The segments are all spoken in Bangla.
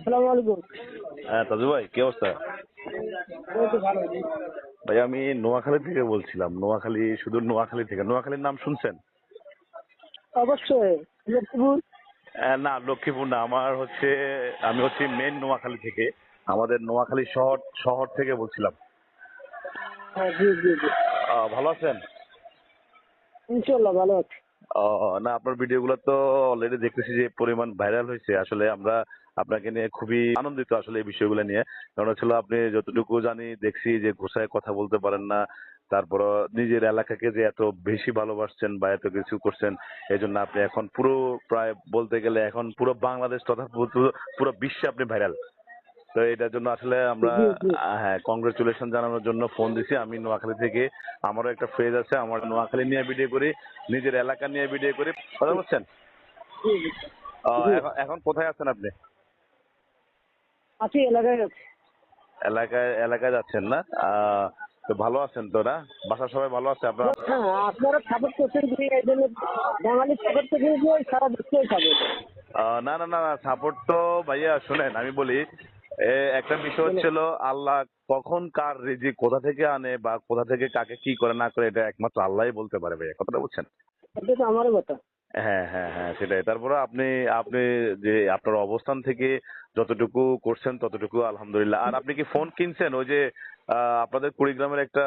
আসসালামু আলাইকুম। হ্যাঁ তাজু ভাই, কি অবস্থা? এই তো ভালো। ভাই আমি নোয়াখালী থেকে বলছিলাম। নোয়াখালী, শুধু নোয়াখালী থেকে। নোয়াখালীর নাম শুনছেন? অবশ্যই লক্ষ্মীপুর। না, লক্ষ্মীপুর না। আমি হচ্ছি মেন নোয়াখালী থেকে। আমাদের নোয়াখালী শহর শহর থেকে বলছিলাম। হ্যাঁ, জি জি জি। ভালো আছেন? ইনশাল্লাহ ভালো আছি। না, আপনার ভিডিওগুলো তো অলরেডি দেখতেছি যে পরিমাণ ভাইরাল হয়েছে। আসলে আমরা আপনাকে নিয়ে খুবই আনন্দিত আসলে এই বিষয়গুলো নিয়ে। কারণ হচ্ছিল, আপনি যতটুকু জানি দেখছি যে ঘুষায় কথা বলতে পারেন না। তারপর নিজের এলাকাকে যে এত বেশি ভালোবাসছেন বা এত কিছু করছেন, এই জন্য আপনি এখন পুরো, প্রায় বলতে গেলে এখন পুরো বাংলাদেশ তথা পুরো বিশ্বে আপনি ভাইরাল। তো এটার জন্য আসলে আমরা জি জি হ্যাঁ, কংগ্রেচুলেশন জানানোর জন্য ফোন দিছি। আমি নোয়াখালী থেকে, আমারও একটা পেজ আছে, আমার নোয়াখালী নিয়ে ভিডিও করি, নিজের এলাকা নিয়ে ভিডিও করি। কথা বলছেন? জি জি। এখন এখন কোথায় আছেন আপনি? আছি, এলাকায় আছি। এলাকায় এলাকায় যাচ্ছেন না? তো ভালো আছেন তো না? বাসার সবাই ভালো আছে আপনার? হ্যাঁ, আপনারা সাপোর্ট করছেন কি এই জন্য? বাঙালি সাপোর্ট থেকে সারা বিশ্বেই সাপোর্ট। না না না, সাপোর্ট তো ভাইয়া শুনেন, আমি বলি একটা বিষয় হচ্ছিল, আল্লাহ কখন কার রিজিক কোথা থেকে আনে বা কোথা থেকে কাকে কি করে না করে, এটা একমাত্র আল্লাহই বলতে পারে ভাইয়া। কথাটা বুঝছেন? এটা তো আমারও কথা। হ্যাঁ হ্যাঁ হ্যাঁ, সেটাই। তারপরে আপনি আপনি যে আপনার অবস্থান থেকে যতটুকু করছেন ততটুকু আলহামদুলিল্লাহ। আর আপনি কি ফোন কিনছেন? ওই যে আপনাদের কুড়িগ্রামের একটা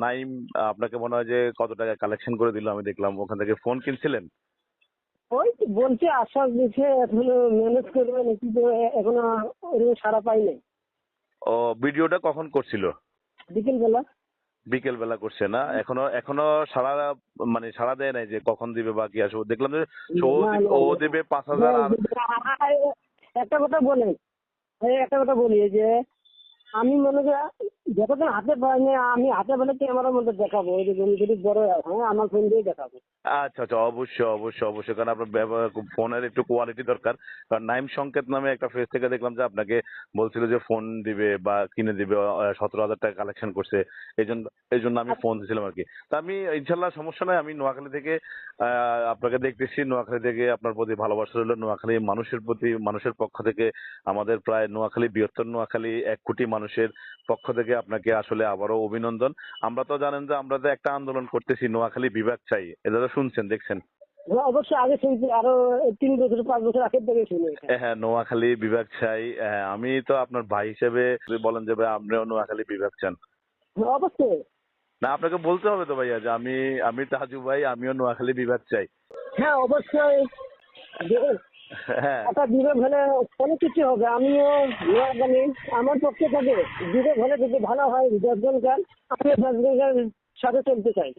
নাইম, আপনাকে মনে হয় যে কত টাকা কালেকশন করে দিল, আমি দেখলাম ওখান থেকে ফোন কিনছিলেন। ওই তো বলছে, আশ্বাস দিচ্ছে এখনো ম্যানেজ করবেন, কিন্তু এখনো ওরকম সারা পাই নাই। ও, ভিডিওটা কখন করছিল? বিকেল বেলা। বিকেল বেলা করছে না? এখনো এখনো সারা, মানে সারা দেয় নাই যে কখন দিবে বা কি আসবে? দেখলাম যে না না ও না। দেবে 5,000। আর একটা কথা বলেন, একটা কথা বলি, এই যে আমি মনে করি যতদিন হাতে পাইনি, আমি হাতে পেলে ক্যামেরার মধ্যে দেখাবো, ওই যে যদি বড় হয়, হ্যাঁ আমার ফোন দিয়ে দেখাবো। আচ্ছা আচ্ছা, অবশ্যই অবশ্যই অবশ্যই। কারণ আপনার ফোনের একটু কোয়ালিটি দরকার। কারণ নাইম সংকেত নামে একটা পেজ থেকে দেখলাম যে আপনাকে বলছিল যে ফোন দিবে বা কিনে দিবে, 17,000 টাকা কালেকশন করছে। এই জন্য আমি ফোন দিয়েছিলাম আর কি। তা আমি ইনশাল্লাহ, সমস্যা নাই, আমি নোয়াখালী থেকে আপনাকে দেখতেছি। নোয়াখালী থেকে আপনার প্রতি ভালোবাসা রইল। নোয়াখালী মানুষের প্রতি, মানুষের পক্ষ থেকে, আমাদের প্রায় নোয়াখালী, বৃহত্তর নোয়াখালী 1 কোটি মানুষের পক্ষ থেকে আপনাকে আসলে আবারও অভিনন্দন। আমরা তো জানেন যে আমরা তো একটা আন্দোলন করতেছি, নোয়াখালী বিভাগ চাই। এটা তো শুনছেন, দেখছেন? হ্যাঁ, অবশ্যই আগে শুনছি, আরো 3 বছর 5 বছর আগের থেকে শুনি এটা। হ্যাঁ, নোয়াখালী বিভাগ চাই। হ্যাঁ, আমি তো আপনার ভাই হিসেবে যদি বলেন যে ভাই আপনিও নোয়াখালী বিভাগ চান। হ্যাঁ, অবশ্যই। না, আপনাকে বলতে হবে তো ভাইয়া যে আমি আমি তাজু ভাই, আমিও নোয়াখালী বিভাগ চাই। হ্যাঁ, অবশ্যই। যে হ্যাঁ। একটা বিবেক হলে অনেক কিছু হবে। আমিও নোয়াখালী, আমার পক্ষে থেকে বিবেক হলে যদি ভালো হয় 10 জনকার, আমি 10 জনকার সাথে চলতে চাই।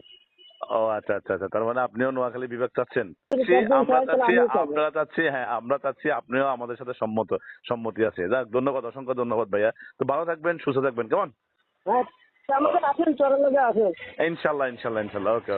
ও আচ্ছা আচ্ছা আচ্ছা, তার মানে আপনিও নোয়াখালী বিভাগ চাচ্ছেন। যদি 10 জন আমরা চাই তাহলে চাচ্ছি, আমিও চাবো। আপনারা চাচ্ছি, হ্যাঁ আমরা চাচ্ছি, আপনিও আমাদের সাথে সম্মতি আছে। যাক, ধন্যবাদ, অসংখ্য ধন্যবাদ ভাইয়া। তো ভালো থাকবেন, সুস্থ থাকবেন, কেমন? হ্যাঁ, তা আমাকে আসেন, চরের লগে আসেন। ইনশাল্লাহ ইনশাল্লাহ ইনশাল্লাহ, ওকে।